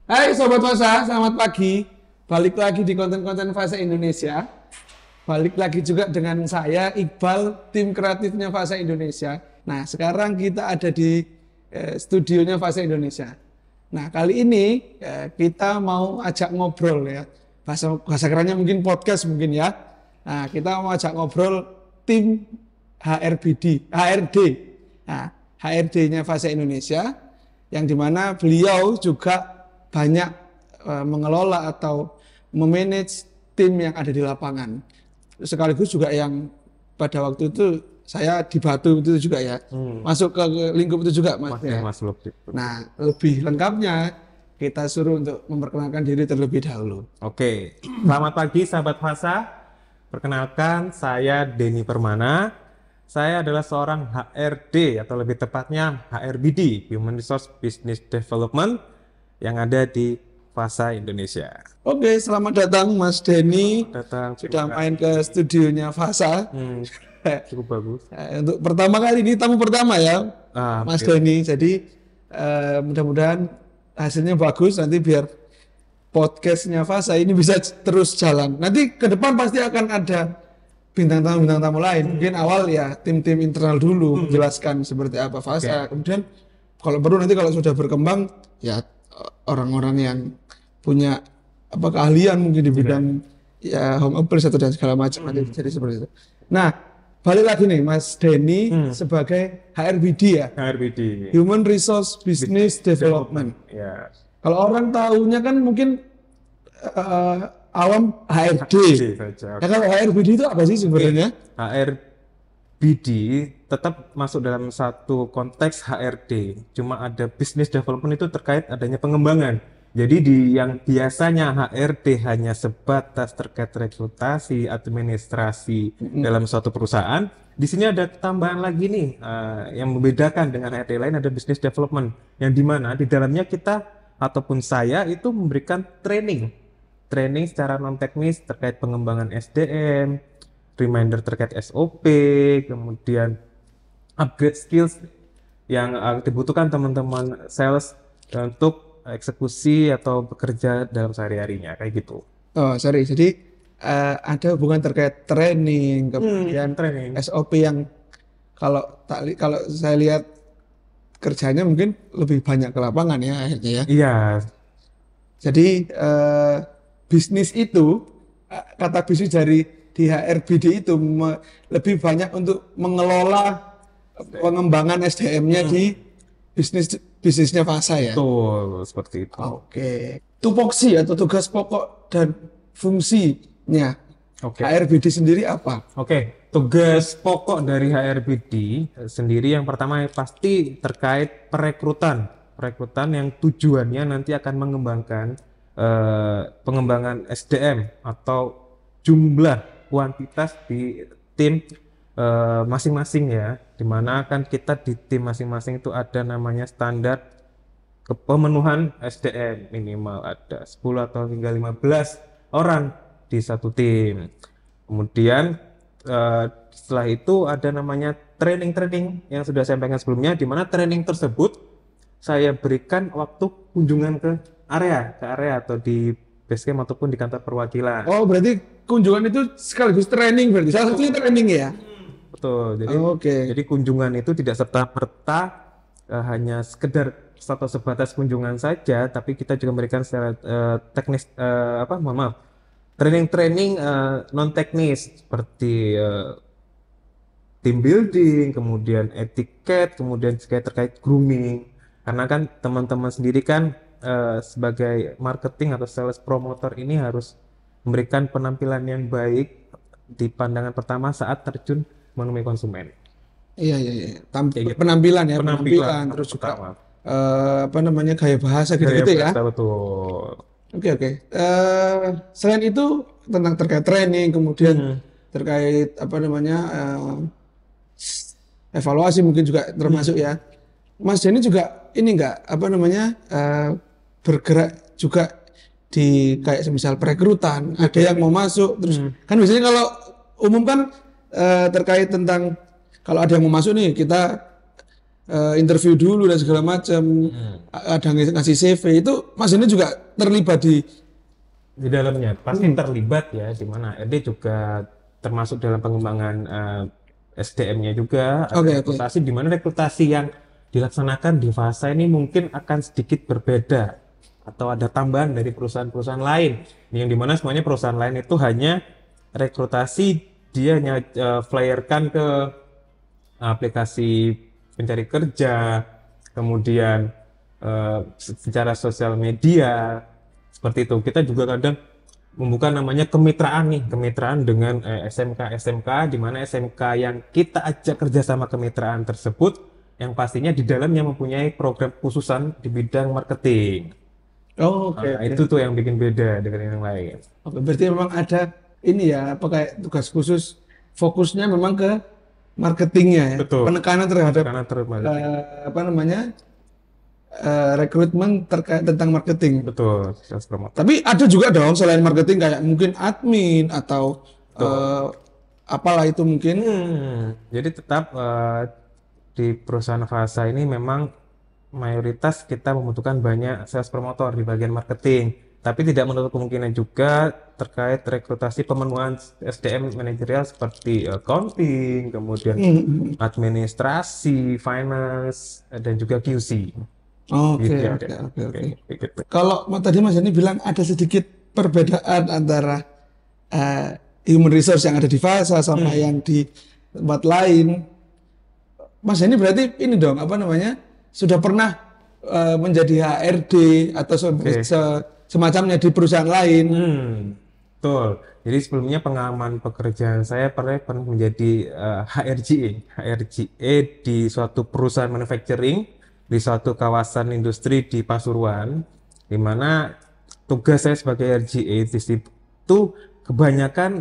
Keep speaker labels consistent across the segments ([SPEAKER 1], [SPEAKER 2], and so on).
[SPEAKER 1] Hai Sobat Fasa, selamat pagi. Balik lagi di konten-konten Fasa Indonesia. Balik lagi juga dengan saya, Iqbal, tim kreatifnya Fasa Indonesia. Nah, sekarang kita ada di studionya Fasa Indonesia. Nah, kali ini kita mau ajak ngobrol ya. Bahasa kerennya mungkin podcast mungkin ya. Nah, kita mau ajak ngobrol tim HRD. Nah, HRD-nya Fasa Indonesia yang dimana beliau juga banyak mengelola atau memanage tim yang ada di lapangan. Sekaligus juga yang pada waktu itu saya di Batu itu juga ya, masuk ke lingkup itu juga Mas. Ya. Nah, lebih lengkapnya kita suruh untuk memperkenalkan diri terlebih dahulu.
[SPEAKER 2] Oke, selamat pagi sahabat Fasa. Perkenalkan, saya Denny Permana. Saya adalah seorang HRD atau lebih tepatnya HRBD, Human Resource Business Development yang ada di Fasa Indonesia.
[SPEAKER 1] Oke, selamat datang Mas Denny.
[SPEAKER 2] Datang
[SPEAKER 1] Sudah main ke studionya Fasa.
[SPEAKER 2] cukup bagus.
[SPEAKER 1] Untuk pertama kali ini tamu pertama ya, Mas Denny. Jadi mudah-mudahan hasilnya bagus nanti biar podcastnya Fasa ini bisa terus jalan. Nanti ke depan pasti akan ada bintang tamu lain. Mungkin awal ya tim-tim internal dulu menjelaskan seperti apa Fasa. Kemudian kalau perlu nanti kalau sudah berkembang ya orang-orang yang punya keahlian mungkin di bidang ya home office atau dan segala macam nanti jadi seperti itu. Nah, balik lagi nih Mas Denny sebagai HRBD ya.
[SPEAKER 2] HRBD.
[SPEAKER 1] Human Resource Business Development.
[SPEAKER 2] Ya.
[SPEAKER 1] Kalau orang tahunya kan mungkin awam HRD.
[SPEAKER 2] saja.
[SPEAKER 1] Nah, kalau HRBD itu apa sih sebenarnya?
[SPEAKER 2] HRBD tetap masuk dalam satu konteks HRD. Cuma ada business development itu terkait adanya pengembangan. Jadi di yang biasanya HRD hanya sebatas terkait rekrutasi, administrasi dalam suatu perusahaan, di sini ada tambahan lagi nih yang membedakan dengan HRD lain, ada business development yang dimana di dalamnya kita ataupun saya itu memberikan training secara non teknis terkait pengembangan SDM, reminder terkait SOP, kemudian upgrade skills yang dibutuhkan teman-teman sales untuk eksekusi atau bekerja dalam sehari-harinya kayak gitu.
[SPEAKER 1] Oh, sorry. Jadi ada hubungan terkait training, kemudian
[SPEAKER 2] training.
[SPEAKER 1] SOP yang kalau saya lihat kerjanya mungkin lebih banyak ke lapangan ya akhirnya ya.
[SPEAKER 2] Iya.
[SPEAKER 1] Jadi bisnis itu kata bisnis dari di HRBD itu lebih banyak untuk mengelola pengembangan SDM-nya di bisnisnya Fasa ya.
[SPEAKER 2] Betul, seperti itu.
[SPEAKER 1] Oke. Tupoksi atau tugas pokok dan fungsinya HRBD sendiri apa?
[SPEAKER 2] Oke, tugas pokok dari HRBD sendiri yang pertama pasti terkait perekrutan yang tujuannya nanti akan mengembangkan pengembangan SDM atau jumlah kuantitas di tim masing-masing ya, dimana kan kita di tim masing-masing itu ada namanya standar pemenuhan SDM minimal ada 10 atau hingga 15 orang di satu tim. Kemudian setelah itu ada namanya training yang sudah saya sampaikan sebelumnya, di mana training tersebut saya berikan waktu kunjungan ke area atau di basecamp ataupun di kantor perwakilan.
[SPEAKER 1] Oh, berarti kunjungan itu sekaligus training berarti. Salah satunya training ya?
[SPEAKER 2] Betul. Jadi kunjungan itu tidak serta-merta hanya sekedar atau sebatas kunjungan saja, tapi kita juga memberikan secara teknis training non teknis seperti team building, kemudian etiket, kemudian terkait grooming. Karena kan teman-teman sendiri kan sebagai marketing atau sales promotor ini harus memberikan penampilan yang baik di pandangan pertama saat terjun menemui konsumen.
[SPEAKER 1] Iya. Penampilan terus juga gaya bahasa gitu ya.
[SPEAKER 2] Betul.
[SPEAKER 1] Oke. Selain itu tentang terkait training, kemudian terkait evaluasi mungkin juga termasuk ya. Mas Denny juga ini bergerak juga di kayak semisal perekrutan, ada yang mau masuk terus kan biasanya kalau umum kan terkait tentang kalau ada yang mau masuk nih kita interview dulu dan segala macam, ada ngasih CV itu Mas ini juga terlibat
[SPEAKER 2] di dalamnya pasti terlibat ya, di mana HRD juga termasuk dalam pengembangan SDM-nya juga, ada
[SPEAKER 1] Oke.
[SPEAKER 2] rekrutasi, di mana rekrutasi yang dilaksanakan di fase ini mungkin akan sedikit berbeda atau ada tambahan dari perusahaan-perusahaan lain, yang dimana semuanya perusahaan lain itu hanya rekrutasi, dia hanya flyerkan ke aplikasi pencari kerja, kemudian secara sosial media seperti itu. Kita juga kadang membuka namanya kemitraan nih, kemitraan dengan SMK di mana SMK yang kita ajak kerjasama kemitraan tersebut, yang pastinya di dalamnya mempunyai program khususan di bidang marketing.
[SPEAKER 1] Oh, oke.
[SPEAKER 2] Itu tuh yang bikin beda dengan yang lain.
[SPEAKER 1] Oke, berarti memang ada ini ya, apa kayak tugas khusus fokusnya memang ke marketingnya ya.
[SPEAKER 2] Betul.
[SPEAKER 1] Penekanan terhadap
[SPEAKER 2] Karena
[SPEAKER 1] apa namanya? Rekrutmen terkait tentang marketing.
[SPEAKER 2] betul, sales promoter.
[SPEAKER 1] Tapi ada juga dong selain marketing kayak mungkin admin atau apalah itu mungkin.
[SPEAKER 2] Jadi tetap di perusahaan Fasa ini memang mayoritas kita membutuhkan banyak sales promotor di bagian marketing, tapi tidak menutup kemungkinan juga terkait rekrutasi pemenuhan SDM manajerial seperti accounting, kemudian administrasi, finance, dan juga QC.
[SPEAKER 1] Oke.
[SPEAKER 2] Gitu.
[SPEAKER 1] Kalau tadi Mas ini bilang ada sedikit perbedaan antara human resource yang ada di Fasa sama yang di tempat lain. Mas ini berarti ini dong apa namanya sudah pernah menjadi HRD atau semacamnya di perusahaan lain.
[SPEAKER 2] Betul. Jadi sebelumnya pengalaman pekerjaan saya pernah menjadi HRGA di suatu perusahaan manufacturing di suatu kawasan industri di Pasuruan, di mana tugas saya sebagai RGA di situ kebanyakan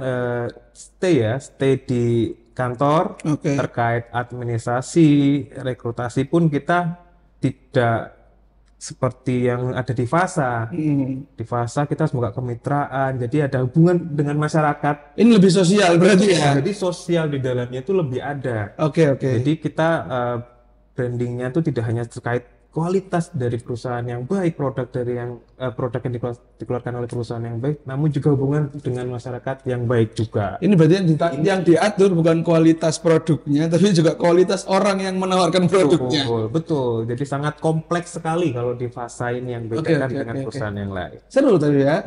[SPEAKER 2] stay di kantor. Terkait administrasi, rekrutasi pun kita tidak seperti yang ada di Fasa. Di Fasa kita harus buka kemitraan, jadi ada hubungan dengan masyarakat.
[SPEAKER 1] Ini lebih sosial berarti ya?
[SPEAKER 2] Jadi sosial di dalamnya itu lebih ada.
[SPEAKER 1] Oke.
[SPEAKER 2] Jadi kita brandingnya itu tidak hanya terkait kualitas dari perusahaan yang baik, produk yang dikeluarkan oleh perusahaan yang baik, namun juga hubungan dengan masyarakat yang baik juga.
[SPEAKER 1] Ini berarti yang diatur bukan kualitas produknya, tapi juga kualitas orang yang menawarkan produknya.
[SPEAKER 2] Betul. Jadi sangat kompleks sekali kalau di Fasa ini yang bedakan dengan perusahaan yang lain.
[SPEAKER 1] Seru tadi ya.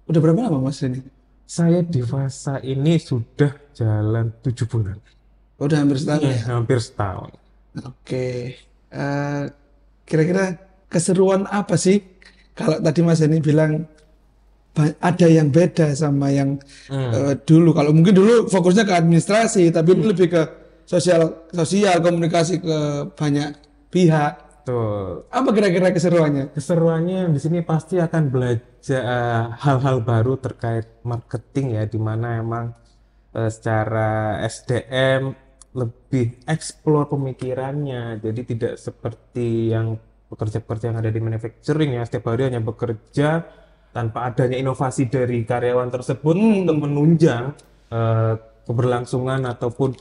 [SPEAKER 1] Udah berapa lama Mas ini?
[SPEAKER 2] Saya di Fasa ini sudah jalan 7 bulan.
[SPEAKER 1] Udah hampir setahun ya?
[SPEAKER 2] Hampir setahun.
[SPEAKER 1] Oke. Kira-kira keseruan apa sih kalau tadi Mas ini bilang ada yang beda sama yang dulu? Kalau mungkin dulu fokusnya ke administrasi, tapi ini lebih ke sosial komunikasi ke banyak pihak.
[SPEAKER 2] Tuh.
[SPEAKER 1] Apa kira-kira keseruannya?
[SPEAKER 2] Keseruannya di sini pasti akan belajar hal-hal baru terkait marketing ya, di mana emang secara SDM lebih eksplor pemikirannya, jadi tidak seperti yang pekerja-pekerja yang ada di manufacturing ya, setiap hari hanya bekerja tanpa adanya inovasi dari karyawan tersebut untuk menunjang keberlangsungan ataupun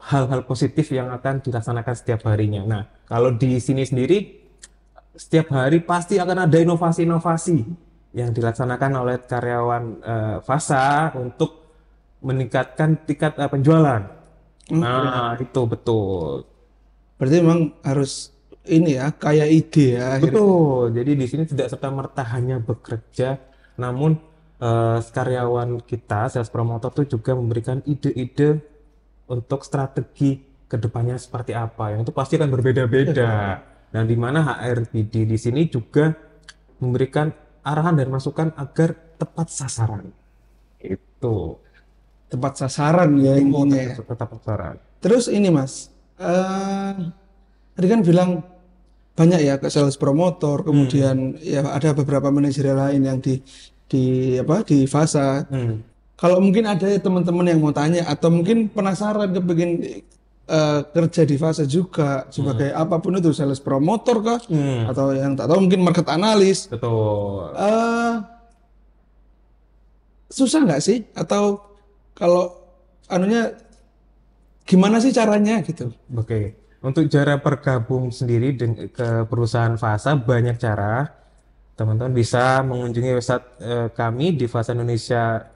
[SPEAKER 2] hal-hal positif yang akan dilaksanakan setiap harinya. Nah, kalau di sini sendiri setiap hari pasti akan ada inovasi-inovasi yang dilaksanakan oleh karyawan Fasa untuk meningkatkan tingkat penjualan. Nah, itu betul.
[SPEAKER 1] Berarti memang harus ini ya, kayak ide ya.
[SPEAKER 2] Betul. Jadi di sini tidak serta-merta hanya bekerja, namun karyawan kita, sales promotor itu juga memberikan ide-ide untuk strategi kedepannya seperti apa. Yang itu pasti akan berbeda-beda. Dan di mana HRBD di sini juga memberikan arahan dan masukan agar tepat sasaran. Itu.
[SPEAKER 1] Tepat sasaran ya intinya.
[SPEAKER 2] Tepat sasaran.
[SPEAKER 1] Terus ini Mas, tadi kan bilang banyak ya ke sales promotor, kemudian ya ada beberapa manajer lain yang di Fasa. Kalau mungkin ada teman-teman yang mau tanya atau mungkin penasaran kepingin kerja di Fasa juga sebagai apapun itu, sales promotor kah atau yang tak tahu mungkin market analis.
[SPEAKER 2] Betul.
[SPEAKER 1] Susah nggak sih atau kalau anunya gimana sih caranya gitu?
[SPEAKER 2] Oke. Untuk cara bergabung sendiri ke perusahaan Fasa banyak cara. Teman-teman bisa mengunjungi website kami di Fasa Indonesia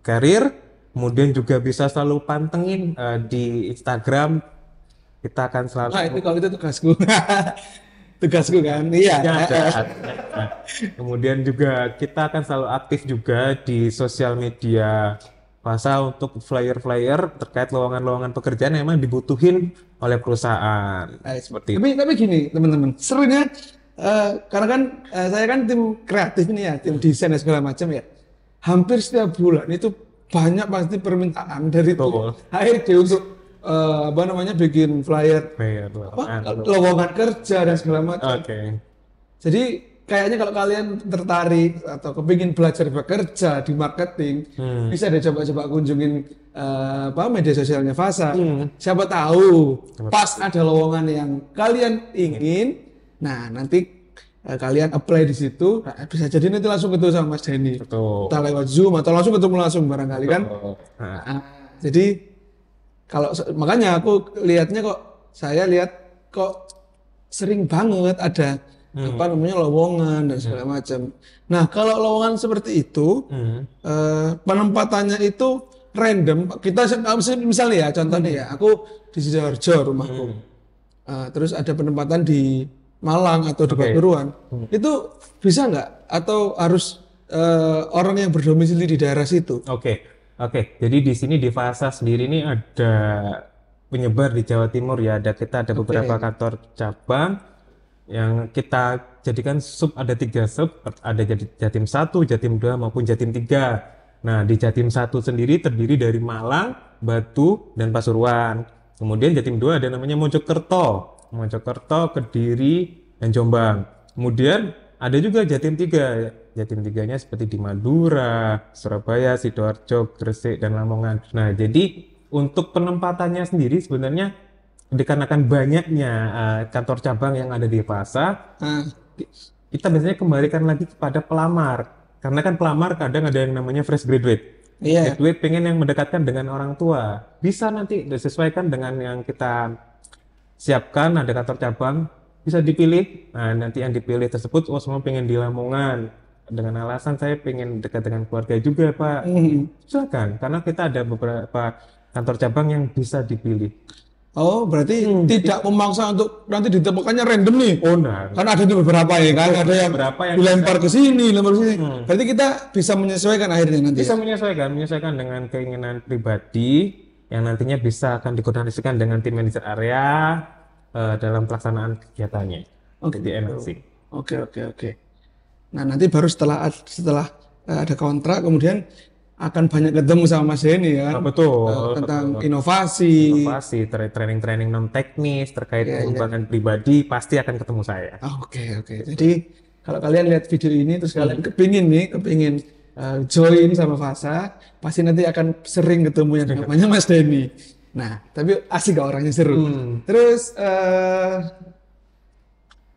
[SPEAKER 2] Karir. Kemudian juga bisa selalu pantengin di Instagram. Kita akan selalu
[SPEAKER 1] Nah, itu kalau itu tugasku. Tugasku kan. Iya.
[SPEAKER 2] ada. Nah, kemudian juga kita akan selalu aktif juga di sosial media Fasa untuk flyer-flyer terkait lowongan-lowongan pekerjaan yang memang dibutuhin oleh perusahaan. Seperti itu.
[SPEAKER 1] Tapi gini, teman-teman. Serunya karena kan saya kan tim kreatif nih ya, tim desain dan segala macam ya. Hampir setiap bulan itu banyak pasti permintaan dari
[SPEAKER 2] Betul.
[SPEAKER 1] HRD untuk apa namanya bikin flyer
[SPEAKER 2] Flyer,
[SPEAKER 1] lowongan kerja dan segala macam.
[SPEAKER 2] Oke.
[SPEAKER 1] Jadi kayaknya kalau kalian tertarik atau kepingin belajar bekerja di marketing, bisa deh coba-coba kunjungin apa media sosialnya Fasa. Siapa tahu pas ada lowongan yang kalian ingin, nah nanti kalian apply di situ, nah, bisa jadi nanti langsung ketemu sama Mas Denny.
[SPEAKER 2] Betul.
[SPEAKER 1] Entah lewat Zoom atau langsung ketemu langsung barangkali kan.
[SPEAKER 2] Nah,
[SPEAKER 1] Nah, jadi kalau makanya aku lihatnya kok saya lihat kok sering banget ada apa namanya lowongan dan segala macam. Nah, kalau lowongan seperti itu penempatannya itu random. Kita misalnya ya contohnya ya, aku di Sidoarjo rumahku. Terus ada penempatan di Malang atau di Pasuruan. Itu bisa nggak atau harus orang yang berdomisili di daerah situ?
[SPEAKER 2] Oke. Jadi di sini di Fasa sendiri ini ada penyebar di Jawa Timur ya. Kita ada beberapa kantor cabang yang kita jadikan ada 3 sub, ada Jatim 1, Jatim 2 maupun Jatim 3. Nah, di Jatim 1 sendiri terdiri dari Malang, Batu, dan Pasuruan. Kemudian Jatim 2 ada namanya Mojokerto, Kediri, dan Jombang. Kemudian ada juga Jatim 3. Jatim 3-nya seperti di Madura, Surabaya, Sidoarjo, Gresik, dan Lamongan. Nah, jadi untuk penempatannya sendiri sebenarnya dikarenakan banyaknya kantor cabang yang ada di Fasa, kita biasanya kembalikan lagi kepada pelamar. Karena kan pelamar kadang ada yang namanya fresh graduate. Graduate pengen yang mendekatkan dengan orang tua. Bisa nanti disesuaikan dengan yang kita siapkan, ada kantor cabang, bisa dipilih. Nah, nanti yang dipilih tersebut, semua pengen di Lamongan. Dengan alasan saya pengen dekat dengan keluarga juga, Pak. Silakan, karena kita ada beberapa kantor cabang yang bisa dipilih.
[SPEAKER 1] Oh, berarti tidak memaksa untuk nanti ditemukannya random nih.
[SPEAKER 2] Oh, nah.
[SPEAKER 1] Kan ada di beberapa ya kan, ada yang dilempar ke sini, dilempar ke sini. Berarti kita bisa menyesuaikan akhirnya nanti.
[SPEAKER 2] Bisa menyesuaikan dengan keinginan pribadi yang nantinya bisa akan dikoordinasikan dengan tim manajer area dalam pelaksanaan kegiatannya. Di MLC.
[SPEAKER 1] Oke. Nah, nanti baru setelah ada kontrak kemudian akan banyak ketemu sama Mas Denny ya.
[SPEAKER 2] Betul.
[SPEAKER 1] Tentang inovasi,
[SPEAKER 2] training non teknis terkait pengembangan pribadi pasti akan ketemu saya.
[SPEAKER 1] Oke. Jadi kalau kalian lihat video ini terus kalian kepingin join sama Fasa, pasti nanti akan sering ketemu yang namanya Mas Denny. Nah, tapi asik gak orangnya seru. Terus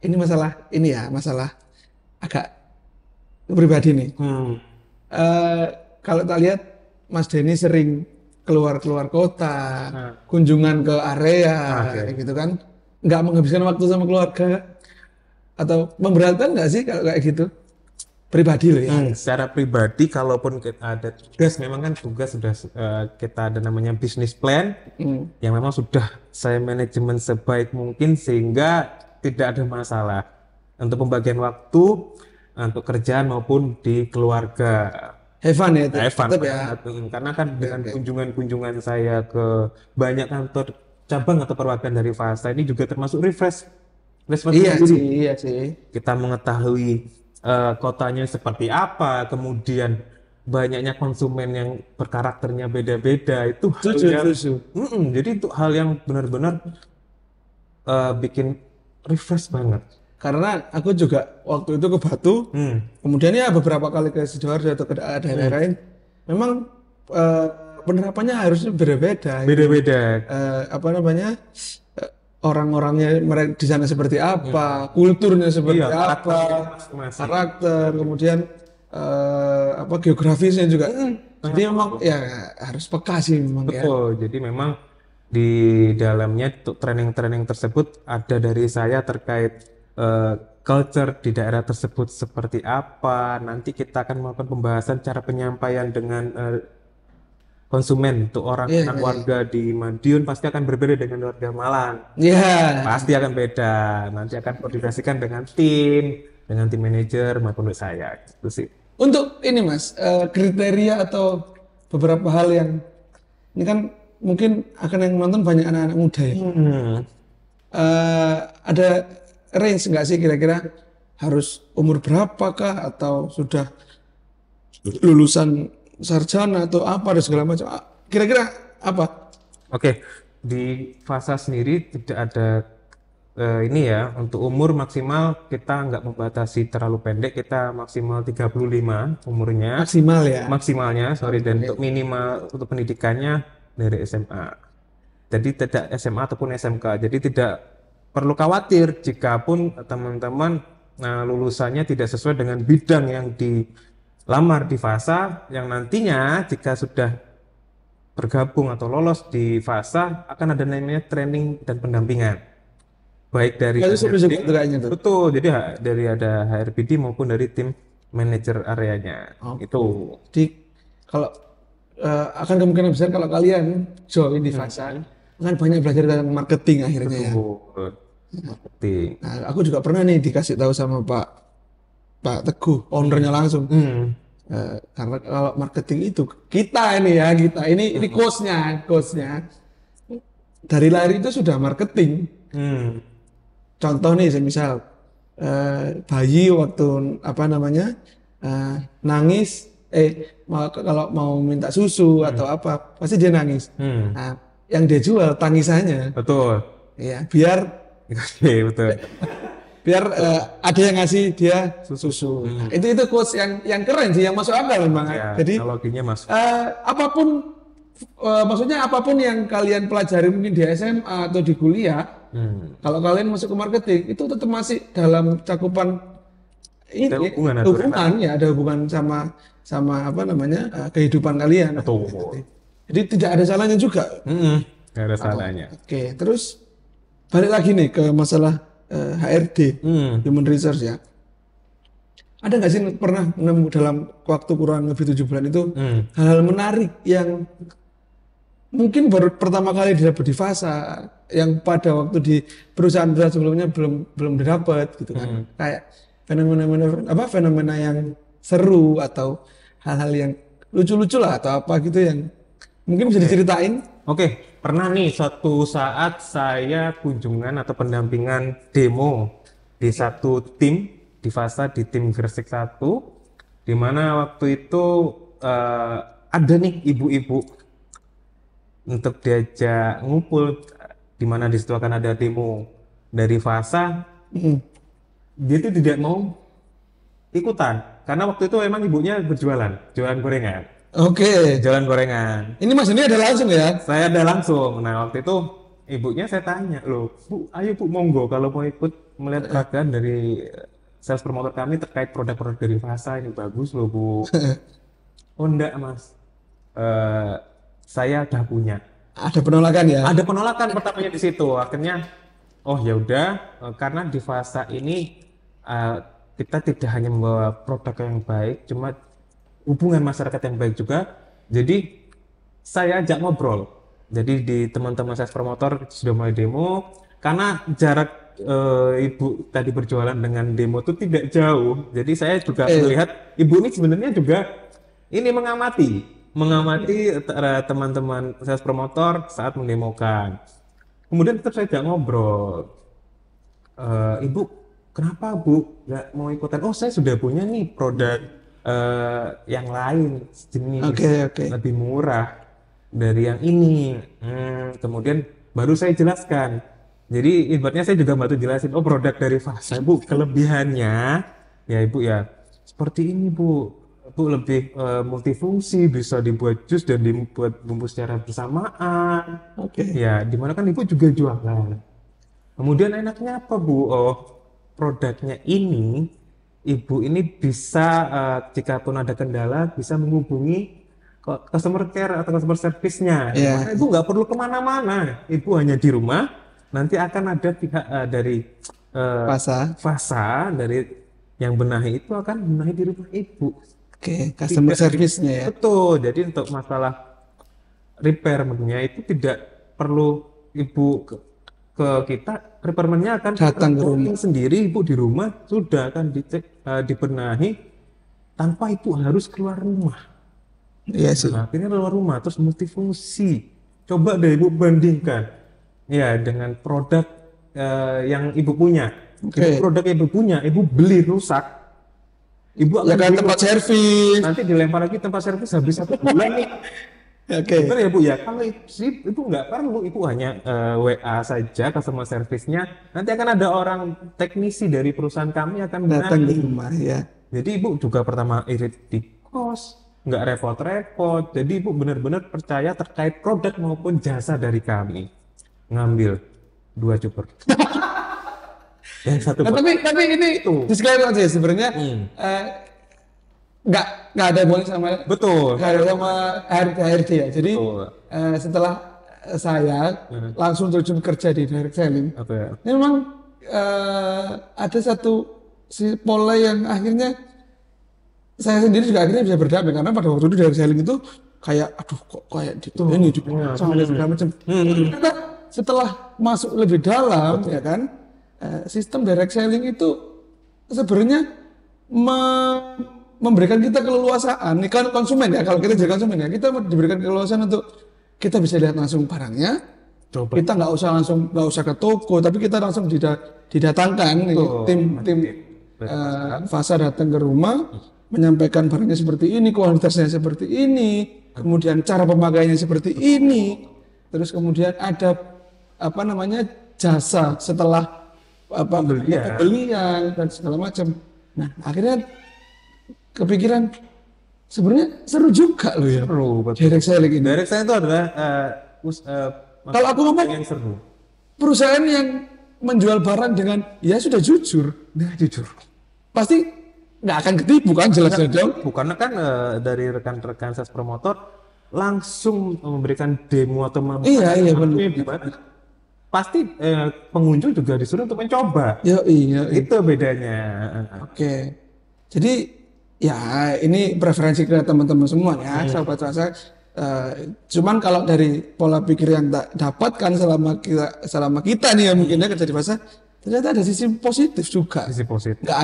[SPEAKER 1] ini masalah agak pribadi nih. Kalau tak lihat Mas Denny sering keluar kota, kunjungan ke area, kayak gitu kan, nggak menghabiskan waktu sama keluarga atau memberatkan nggak sih kalau kayak gitu? Pribadi loh ya.
[SPEAKER 2] Secara pribadi, kalaupun ada tugas, memang kan tugas sudah kita ada namanya business plan, yang memang sudah saya manajemen sebaik mungkin sehingga tidak ada masalah untuk pembagian waktu untuk kerjaan maupun di keluarga.
[SPEAKER 1] Evan ya,
[SPEAKER 2] Evan ya. Karena kan dengan kunjungan-kunjungan saya ke banyak kantor cabang atau perwakilan dari Fasa ini juga termasuk refresh.
[SPEAKER 1] Iya sih.
[SPEAKER 2] Kita mengetahui kotanya seperti apa, kemudian banyaknya konsumen yang berkarakternya beda-beda itu jadi itu hal yang benar-benar bikin refresh banget.
[SPEAKER 1] Karena aku juga waktu itu ke Batu, kemudian ya beberapa kali ke Sidoarjo atau ke daerah lain, memang penerapannya harusnya berbeda.
[SPEAKER 2] Beda-beda.
[SPEAKER 1] Orang-orangnya mereka di sana seperti apa, kulturnya seperti apa, karakter, kemudian geografisnya juga. Jadi memang ya harus peka sih memang.
[SPEAKER 2] Betul. Jadi memang Di dalamnya untuk training-training tersebut ada dari saya terkait culture di daerah tersebut seperti apa. Nanti kita akan melakukan pembahasan cara penyampaian dengan konsumen. Untuk
[SPEAKER 1] Iya,
[SPEAKER 2] orang
[SPEAKER 1] iya, iya.
[SPEAKER 2] warga di Madiun pasti akan berbeda dengan warga Malang.
[SPEAKER 1] Iya.
[SPEAKER 2] Pasti akan beda. Nanti akan koordinasikan dengan tim manajer maupun untuk saya. Itu sih.
[SPEAKER 1] Untuk ini Mas, kriteria atau beberapa hal yang ini kan mungkin akan yang nonton banyak anak-anak muda ya.
[SPEAKER 2] Hmm.
[SPEAKER 1] Ada range nggak sih kira-kira harus umur berapakah atau sudah lulusan sarjana atau apa dan segala macam. Kira-kira apa?
[SPEAKER 2] Oke, di Fasa sendiri tidak ada ini ya, untuk umur maksimal kita nggak membatasi terlalu pendek, kita maksimal 35 umurnya,
[SPEAKER 1] Maksimal ya.
[SPEAKER 2] maksimalnya, sorry, dan untuk minimal untuk pendidikannya dari SMA. Jadi tidak SMA ataupun SMK, jadi tidak perlu khawatir jika pun teman-teman lulusannya tidak sesuai dengan bidang yang dilamar di Fasa, yang nantinya jika sudah bergabung atau lolos di Fasa akan ada namanya training dan pendampingan baik dari
[SPEAKER 1] Itu seru juga
[SPEAKER 2] HRD,
[SPEAKER 1] tuh kayaknya tuh.
[SPEAKER 2] betul, jadi dari ada HRBD maupun dari tim manajer areanya itu.
[SPEAKER 1] Jadi kalau akan kemungkinan besar kalau kalian join di Fasa akan banyak belajar tentang marketing akhirnya ya.
[SPEAKER 2] Betul. Marketing.
[SPEAKER 1] Nah, aku juga pernah nih dikasih tahu sama Pak Teguh, ownernya langsung. Karena kalau marketing itu kita ini coachnya dari lahir itu sudah marketing.
[SPEAKER 2] Hmm.
[SPEAKER 1] Contoh nih, semisal bayi waktu apa namanya nangis, kalau mau minta susu atau apa, pasti dia nangis.
[SPEAKER 2] Hmm.
[SPEAKER 1] Nah, yang dia jual tangisannya,
[SPEAKER 2] Betul.
[SPEAKER 1] ya biar
[SPEAKER 2] Oke, betul.
[SPEAKER 1] ada yang ngasih dia susu. Nah, itu quotes yang keren sih, yang masuk akal memang.
[SPEAKER 2] Ya,
[SPEAKER 1] Jadi
[SPEAKER 2] analoginya masuk.
[SPEAKER 1] apapun maksudnya apapun yang kalian pelajari mungkin di SMA atau di kuliah, kalau kalian masuk ke marketing itu tetap masih dalam cakupan ini
[SPEAKER 2] Ada hubungan atau
[SPEAKER 1] hubungan ya, ada hubungan sama apa namanya kehidupan kalian.
[SPEAKER 2] Betul.
[SPEAKER 1] Jadi tidak ada salahnya juga.
[SPEAKER 2] Nggak ada salahnya.
[SPEAKER 1] Oke, terus balik lagi nih ke masalah HRD, Human Resource ya. Ada nggak sih pernah nemu dalam waktu kurang lebih 7 bulan itu hal-hal menarik yang mungkin baru pertama kali didapat di Fasa, yang pada waktu di perusahaan-perusahaan sebelumnya belum didapat gitu kan. Kayak fenomena yang seru atau hal-hal yang lucu-lucu lah atau apa gitu yang mungkin bisa diceritain.
[SPEAKER 2] Oke, pernah nih suatu saat saya kunjungan atau pendampingan demo di satu tim di Fasa, di tim Gresik 1, di mana waktu itu ada nih ibu-ibu untuk diajak ngumpul, di mana di situ akan ada demo dari Fasa. Dia itu tidak mau ikutan karena waktu itu memang ibunya jualan gorengan.
[SPEAKER 1] Oke.
[SPEAKER 2] Jualan gorengan.
[SPEAKER 1] Ini Mas ini ada langsung ya?
[SPEAKER 2] Saya ada langsung. Nah, waktu itu ibunya saya tanya, loh, Bu, ayo Bu, monggo kalau mau ikut melihat peragaan dari sales promotor kami terkait produk-produk dari Fasa, ini bagus loh, Bu. Oh, enggak, Mas. Saya udah punya.
[SPEAKER 1] Ada penolakan ya?
[SPEAKER 2] Ada penolakan pertamanya di situ. Akhirnya, oh ya udah, karena di Fasa ini kita tidak hanya membawa produk yang baik, cuma hubungan masyarakat yang baik juga. Jadi saya ajak ngobrol. Jadi di teman-teman sales promotor sudah mulai demo, karena jarak ibu tadi berjualan dengan demo itu tidak jauh. Jadi saya juga melihat ibu ini sebenarnya juga ini mengamati teman-teman sales promotor saat mendemokan. Kemudian tetap saya ajak ngobrol. Ibu, kenapa Bu nggak mau ikutan? Oh, saya sudah punya nih produk yang lain sejenis, lebih murah dari yang ini. Kemudian baru saya jelaskan. Jadi ibaratnya saya juga bantu jelasin, oh produk dari Fasa Bu, kelebihannya ya Ibu ya seperti ini Bu. Bu lebih multifungsi, bisa dibuat jus dan dibuat bumbu secara bersamaan. Ya, dimana kan Ibu juga jualan. Kemudian enaknya apa Bu? Oh, produknya ini Ibu ini bisa jika pun ada kendala bisa menghubungi customer care atau customer service-nya.
[SPEAKER 1] Iya.
[SPEAKER 2] Maka ibu nggak perlu kemana-mana, ibu hanya di rumah. Nanti akan ada pihak dari Fasa dari yang benahi itu akan benahi di rumah ibu.
[SPEAKER 1] Oke, customer service-nya ya.
[SPEAKER 2] Betul. Jadi untuk masalah repairnya itu tidak perlu ibu ke kita, repairnya akan
[SPEAKER 1] Datang ke rumah.
[SPEAKER 2] sendiri, ibu di rumah sudah akan dicek, dibenahi tanpa ibu harus keluar rumah.
[SPEAKER 1] Iya sih.
[SPEAKER 2] Nah, akhirnya keluar rumah terus multifungsi. Coba deh ibu bandingkan ya dengan produk yang ibu punya.
[SPEAKER 1] Oke.
[SPEAKER 2] Produk yang ibu punya, ibu beli rusak, ibu
[SPEAKER 1] Ya
[SPEAKER 2] akan
[SPEAKER 1] kan
[SPEAKER 2] beli
[SPEAKER 1] tempat servis.
[SPEAKER 2] nanti dilempar lagi tempat servis habis 1 bulan nih.
[SPEAKER 1] Oke.
[SPEAKER 2] Benar ya Bu ya, kalau itu nggak perlu, ibu hanya WA saja customer service-nya, nanti akan ada orang teknisi dari perusahaan kami akan
[SPEAKER 1] Datang
[SPEAKER 2] benahi.
[SPEAKER 1] di rumah ya.
[SPEAKER 2] Jadi ibu juga pertama irit di kos, nggak repot-repot. Jadi ibu benar-benar percaya terkait produk maupun jasa dari kami. Ngambil 2 cuper. Yang satu
[SPEAKER 1] Nah, tapi ini disclaimer aja sebenarnya nggak ada hubungan sama
[SPEAKER 2] betul.
[SPEAKER 1] nggak ada sama HRD ya. Jadi
[SPEAKER 2] Betul.
[SPEAKER 1] setelah saya langsung terjun kerja di direct selling,
[SPEAKER 2] Apa ya?
[SPEAKER 1] memang ada satu si pola yang akhirnya saya sendiri juga akhirnya bisa berdamai karena pada waktu itu direct selling itu kayak aduh kok kayak ini sama segala macam. Ternyata setelah masuk lebih dalam ya kan sistem direct selling itu sebenarnya memberikan kita keleluasaan nih kan konsumen ya, kalau kita jadi konsumen ya kita diberikan keleluasaan untuk kita bisa lihat langsung barangnya.
[SPEAKER 2] Coba.
[SPEAKER 1] Kita nggak usah ke toko, tapi kita langsung didatangkan nih, tim Fasa datang ke rumah menyampaikan barangnya seperti ini, kualitasnya seperti ini, kemudian cara pemakaiannya seperti ini, terus kemudian ada apa namanya jasa setelah pembelian dan segala macam. Nah akhirnya kepikiran sebenarnya seru juga loh ya.
[SPEAKER 2] Seru, betul.
[SPEAKER 1] Direct selling ini.
[SPEAKER 2] Direct selling itu adalah
[SPEAKER 1] Kalau aku ngomong
[SPEAKER 2] yang seru.
[SPEAKER 1] perusahaan yang menjual barang dengan ya sudah jujur, pasti nggak akan ketipu kan jelas-jelas dong.
[SPEAKER 2] Karena kan dari rekan-rekan sales promotor langsung memberikan demo atau
[SPEAKER 1] Iya benar.
[SPEAKER 2] di mana pasti pengunjung juga disuruh untuk mencoba.
[SPEAKER 1] Iya.
[SPEAKER 2] Itu bedanya.
[SPEAKER 1] Oke. Jadi ya ini preferensi ke teman-teman semua ya, sahabat rasa. Cuman kalau dari pola pikir yang tak dapatkan selama kita nih ya mungkin ya kerja di Fasa, ternyata ada sisi positif juga.
[SPEAKER 2] Sisi positif.
[SPEAKER 1] Nggak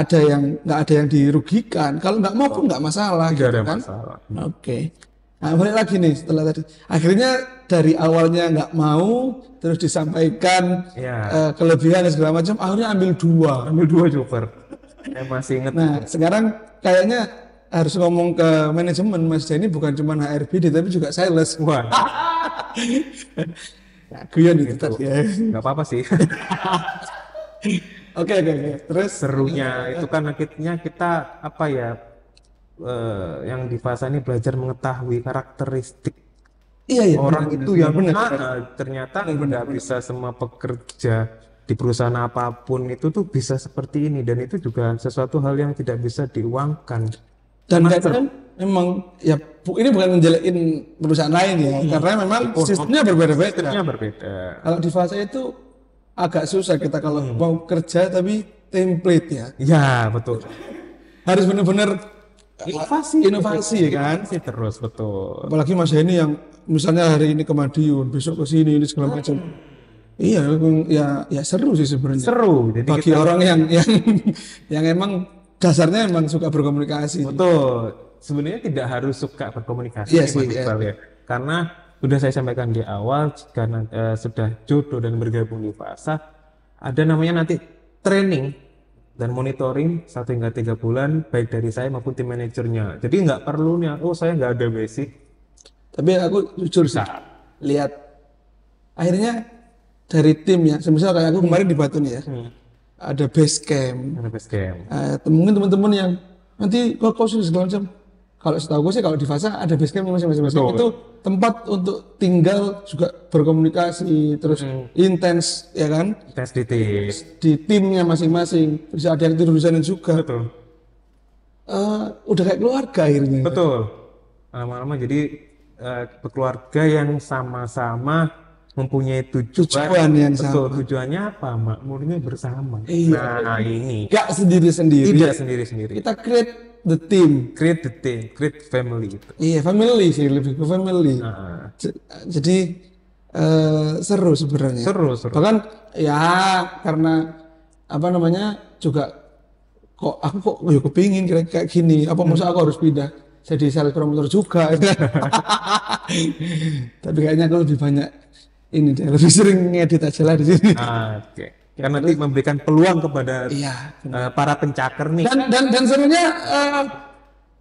[SPEAKER 1] ada yang dirugikan. Kalau nggak mau pun nggak masalah.
[SPEAKER 2] Tidak
[SPEAKER 1] gitu
[SPEAKER 2] ada
[SPEAKER 1] kan?
[SPEAKER 2] masalah.
[SPEAKER 1] Oke. Nah balik lagi nih setelah tadi. Akhirnya dari awalnya nggak mau, terus disampaikan kelebihan dan segala macam. Akhirnya ambil 2
[SPEAKER 2] Joper. Saya masih ingat.
[SPEAKER 1] Nah sekarang kayaknya harus ngomong ke manajemen Mas Denny, bukan cuma HRBD tapi juga sales.
[SPEAKER 2] Wah.
[SPEAKER 1] Nah, guyon itu tadi ya.
[SPEAKER 2] Nggak apa-apa sih.
[SPEAKER 1] Oke. Terus
[SPEAKER 2] Serunya itu kan akhirnya kita apa ya yang di Fasa ini belajar mengetahui karakteristik
[SPEAKER 1] iya
[SPEAKER 2] orang
[SPEAKER 1] benar,
[SPEAKER 2] itu yang
[SPEAKER 1] benar.
[SPEAKER 2] mana. Ternyata nggak bisa semua pekerja di perusahaan apapun itu tuh bisa seperti ini, dan itu juga sesuatu hal yang tidak bisa diuangkan.
[SPEAKER 1] Dan kadang memang ya ini bukan menjelekin perusahaan lain ya, karena memang sistemnya berbeda-beda. Kalau di Fasa itu agak susah kita kalau mau kerja tapi template ya.
[SPEAKER 2] Ya betul.
[SPEAKER 1] Harus benar-benar
[SPEAKER 2] inovasi
[SPEAKER 1] kan.
[SPEAKER 2] Terus betul.
[SPEAKER 1] Apalagi Mas Henny yang misalnya hari ini ke Madiun, besok ke sini ini segala macam. Iya, ya seru sih sebenarnya.
[SPEAKER 2] Seru. Jadi
[SPEAKER 1] bagi orang yang emang dasarnya emang suka berkomunikasi.
[SPEAKER 2] Betul. Sebenarnya tidak harus suka berkomunikasi,
[SPEAKER 1] Iya
[SPEAKER 2] Mas
[SPEAKER 1] sih,
[SPEAKER 2] Iqbal ya. Karena sudah saya sampaikan di awal, karena sudah jodoh dan bergabung di Fasa, ada namanya nanti training dan monitoring 1 hingga 3 bulan, baik dari saya maupun tim manajernya. Jadi nggak perlu nih, saya nggak ada basic.
[SPEAKER 1] Tapi aku jujur sih, lihat akhirnya dari tim ya, semisal kayak aku kemarin di Batu nih ya, ada base camp. Mungkin teman-teman yang nanti kos segala macam. Kalau setahu gue sih kalau di Fasa ada base camp masing-masing. Itu tempat untuk tinggal juga berkomunikasi, terus intens ya kan?
[SPEAKER 2] Intens
[SPEAKER 1] di timnya masing-masing. Bisa ada yang tidur di sana juga.
[SPEAKER 2] Betul.
[SPEAKER 1] Udah kayak keluarga akhirnya.
[SPEAKER 2] Betul. Lama-lama jadi berkeluarga yang sama-sama mempunyai
[SPEAKER 1] Tujuan yang
[SPEAKER 2] Betul,
[SPEAKER 1] sama.
[SPEAKER 2] tujuannya apa? Makmurnya bersama.
[SPEAKER 1] Iya.
[SPEAKER 2] Nah, ini
[SPEAKER 1] Gak sendiri-sendiri.
[SPEAKER 2] tidak sendiri-sendiri.
[SPEAKER 1] Kita create the team.
[SPEAKER 2] Create the team, create family itu.
[SPEAKER 1] Iya, family sih, lebih ke family.
[SPEAKER 2] Nah,
[SPEAKER 1] Jadi seru sebenarnya.
[SPEAKER 2] seru.
[SPEAKER 1] Bahkan ya karena apa namanya juga aku kok ya kepingin kayak gini. Apa masa aku harus pindah jadi sales promoter juga? Tapi kayaknya aku lebih banyak ini deh, lebih sering ngedit aja lah di sini.
[SPEAKER 2] Oke. Karena nanti memberikan peluang kepada
[SPEAKER 1] Iya.
[SPEAKER 2] para pencaker nih.
[SPEAKER 1] Dan sebenarnya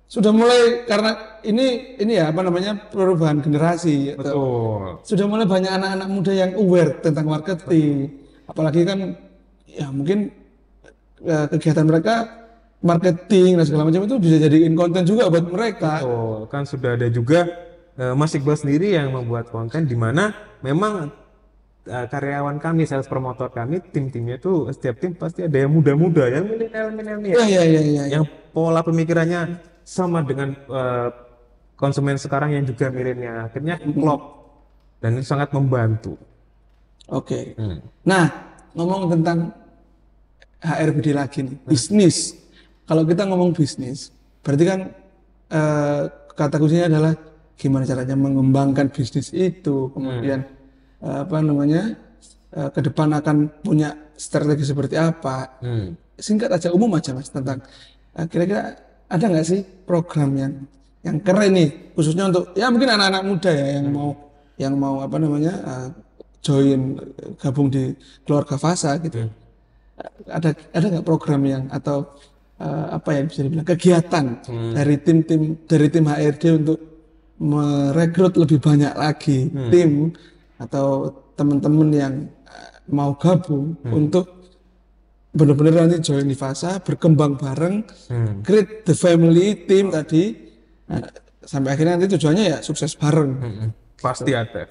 [SPEAKER 1] sudah mulai karena ini ya apa namanya perubahan generasi.
[SPEAKER 2] Betul.
[SPEAKER 1] Sudah mulai banyak anak-anak muda yang aware tentang marketing. Apalagi kan ya mungkin kegiatan mereka marketing dan segala macam itu bisa jadiin konten juga buat mereka.
[SPEAKER 2] Betul. Kan sudah ada juga Mas Iqbal sendiri yang membuat konten di mana memang karyawan kami, sales promotor kami, tim-timnya tuh setiap tim pasti ada yang muda-muda, yang milenial,
[SPEAKER 1] Iya.
[SPEAKER 2] yang pola pemikirannya sama dengan konsumen sekarang yang juga milenial. Akhirnya klop dan itu sangat membantu.
[SPEAKER 1] Oke. Nah, ngomong tentang HRBD lagi nih, bisnis. Kalau kita ngomong bisnis, berarti kan kata kuncinya adalah gimana caranya mengembangkan bisnis itu, kemudian apa namanya ke depan akan punya strategi seperti apa. Singkat aja, umum aja Mas tentang kira-kira ada nggak sih program yang keren nih khususnya untuk ya mungkin anak-anak muda ya yang mau apa namanya join gabung di keluarga Fasa gitu. Ada nggak program yang atau apa yang bisa dibilang kegiatan dari tim HRD untuk merekrut lebih banyak lagi tim atau teman-teman yang mau gabung untuk benar-benar nanti join di Fasa, berkembang bareng, create the family team tadi, sampai akhirnya nanti tujuannya ya sukses bareng.
[SPEAKER 2] Pasti ada.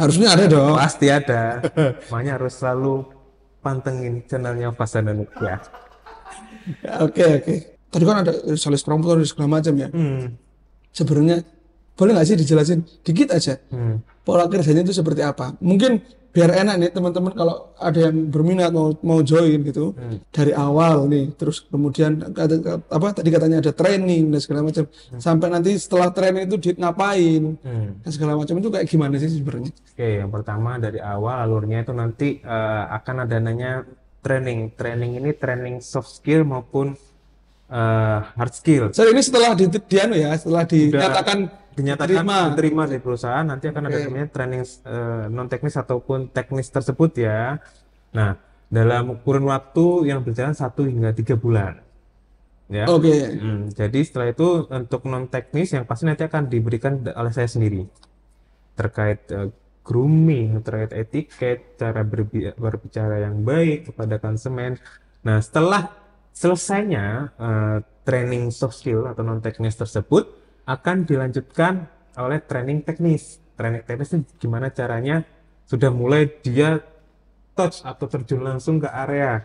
[SPEAKER 1] Harusnya ada dong.
[SPEAKER 2] Pasti ada. Makanya harus selalu pantengin channelnya Fasa dan ya.
[SPEAKER 1] Oke. Tadi kan ada sales promotor dan segala macam ya. Sebenarnya boleh nggak sih dijelasin dikit aja pola kerjanya itu seperti apa? Mungkin biar enak nih teman-teman kalau ada yang berminat mau join gitu dari awal nih, terus kemudian apa tadi katanya ada training dan segala macam sampai nanti setelah training itu ngapain dan segala macam itu kayak gimana sih sebenarnya?
[SPEAKER 2] Oke, yang pertama dari awal alurnya itu nanti akan ada namanya training. Training ini training soft skill maupun hard skill.
[SPEAKER 1] So ini setelah setelah dinyatakan
[SPEAKER 2] diterima di perusahaan, nanti akan ada namanya training non teknis ataupun teknis tersebut ya. Nah, dalam kurun waktu yang berjalan 1 hingga 3 bulan. Ya. Jadi setelah itu untuk non teknis yang pasti nanti akan diberikan oleh saya sendiri terkait grooming, terkait etiket, cara berbicara yang baik kepada konsumen. Nah, setelah selesainya training soft skill atau non teknis tersebut akan dilanjutkan oleh training teknis. Training teknis itu gimana caranya sudah mulai dia touch atau terjun langsung ke area,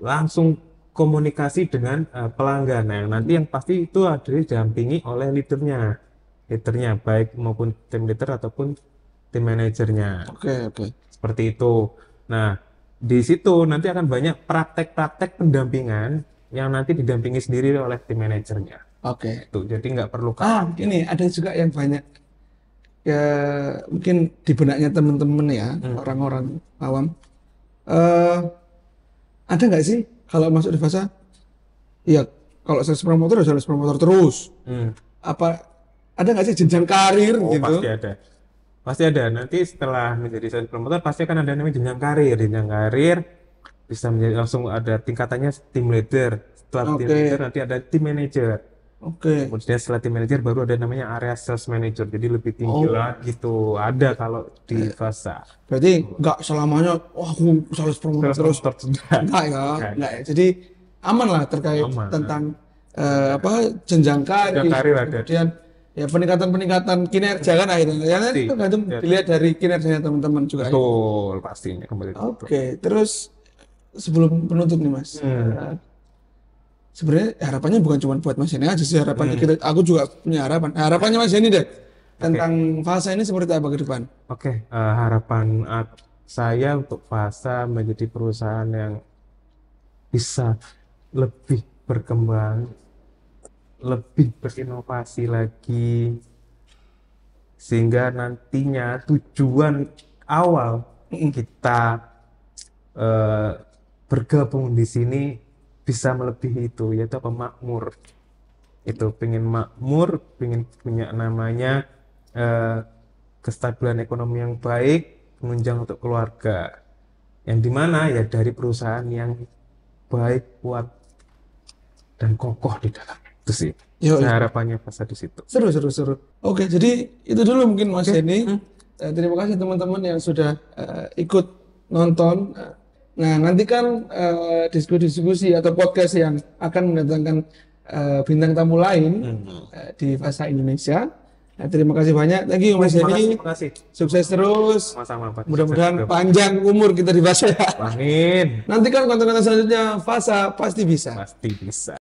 [SPEAKER 2] langsung komunikasi dengan pelanggan. Nah, nanti yang pasti itu ada didampingi oleh leadernya baik maupun tim leader ataupun tim manajernya.
[SPEAKER 1] Oke.
[SPEAKER 2] Seperti itu. Nah, di situ nanti akan banyak praktek-praktek pendampingan yang nanti didampingi sendiri oleh tim manajernya.
[SPEAKER 1] Oke.
[SPEAKER 2] Tuh, jadi nggak perlu
[SPEAKER 1] ini ada juga yang banyak ya mungkin di benaknya teman-teman ya orang-orang awam. Ada nggak sih kalau masuk di Fasa? Ya kalau sales promotor terus. Apa ada nggak sih jenjang karir gitu?
[SPEAKER 2] Pasti ada. Nanti setelah menjadi sales promoter pasti akan ada namanya jenjang karir. Jenjang karir bisa menjadi langsung ada tingkatannya team leader. Setelah team leader nanti ada team manager. Kemudian setelah team manager baru ada namanya area sales manager. Jadi lebih tinggi lah gitu. Ada kalau di Fasa.
[SPEAKER 1] Berarti nggak selamanya aku sales promoter terus. Enggak ya. Jadi aman lah terkait tentang jenjang karir. Kemudian ya peningkatan kinerja kan akhirnya. Ya itu tergantung dilihat dari kinerjanya teman-teman juga.
[SPEAKER 2] Betul, pastinya kembali.
[SPEAKER 1] Oke, terus sebelum penutup nih Mas. Sebenarnya harapannya bukan cuma buat Mas Yeni aja sih harapannya aku juga punya harapan. Harapannya Mas Yeni deh. tentang Fasa ini seperti apa ke depan?
[SPEAKER 2] Oke, harapan saya untuk Fasa menjadi perusahaan yang bisa lebih berkembang, lebih berinovasi lagi, sehingga nantinya tujuan awal kita bergabung di sini bisa melebihi itu, yaitu apa? Makmur. Itu pengen makmur, pengen punya namanya kestabilan ekonomi yang baik, menunjang untuk keluarga. Yang dimana ya dari perusahaan yang baik, kuat, dan kokoh di dalam. Itu sih.
[SPEAKER 1] Yo,
[SPEAKER 2] Saya harapannya Fasa di situ.
[SPEAKER 1] seru. Oke, jadi itu dulu mungkin Mas Henny. Terima kasih teman-teman yang sudah ikut nonton. Nah, nantikan diskusi atau podcast yang akan mendatangkan bintang tamu lain di Fasa Indonesia. Nah, terima kasih banyak. Thank you Mas Henny.
[SPEAKER 2] Terima kasih.
[SPEAKER 1] Sukses terus.
[SPEAKER 2] Sama-sama Pak.
[SPEAKER 1] Mudah-mudahan panjang umur kita di Fasa ya.
[SPEAKER 2] Amin.
[SPEAKER 1] Nantikan konten-konten selanjutnya Fasa pasti bisa.
[SPEAKER 2] Pasti bisa.